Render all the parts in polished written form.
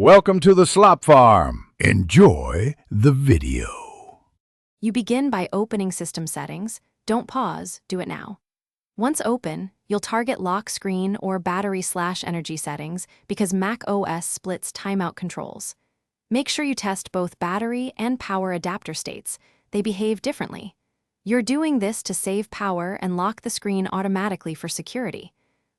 Welcome to the Slop Farm. Enjoy the video. You begin by opening System Settings. Don't pause, do it now. Once open, you'll target Lock Screen or Battery/Energy Settings because Mac OS splits timeout controls. Make sure you test both battery and power adapter states. They behave differently. You're doing this to save power and lock the screen automatically for security.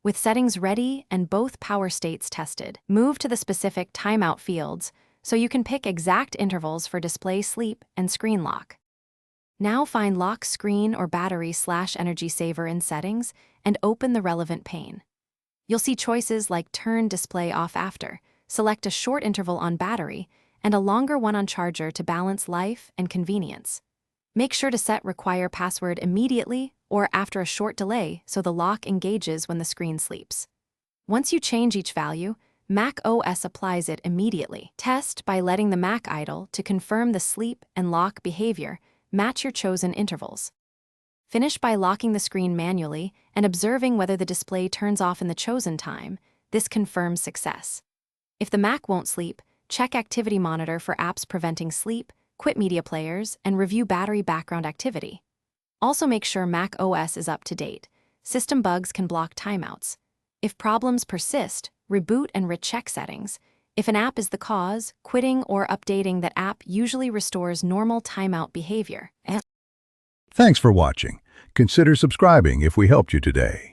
With settings ready and both power states tested, move to the specific timeout fields so you can pick exact intervals for display sleep and screen lock. Now find Lock Screen or Battery/Energy Saver in Settings and open the relevant pane. You'll see choices like Turn Display Off After, select a short interval on battery, and a longer one on charger to balance life and convenience. Make sure to set Require Password immediately or after a short delay so the lock engages when the screen sleeps. Once you change each value, Mac OS applies it immediately. Test by letting the Mac idle to confirm the sleep and lock behavior. Match your chosen intervals. Finish by locking the screen manually and observing whether the display turns off in the chosen time. This confirms success. If the Mac won't sleep, check Activity Monitor for apps preventing sleep, quit media players, and review battery background activity. Also make sure Mac OS is up to date. System bugs can block timeouts. If problems persist, reboot and recheck settings. If an app is the cause, quitting or updating that app usually restores normal timeout behavior. Thanks for watching. Consider subscribing if we helped you today.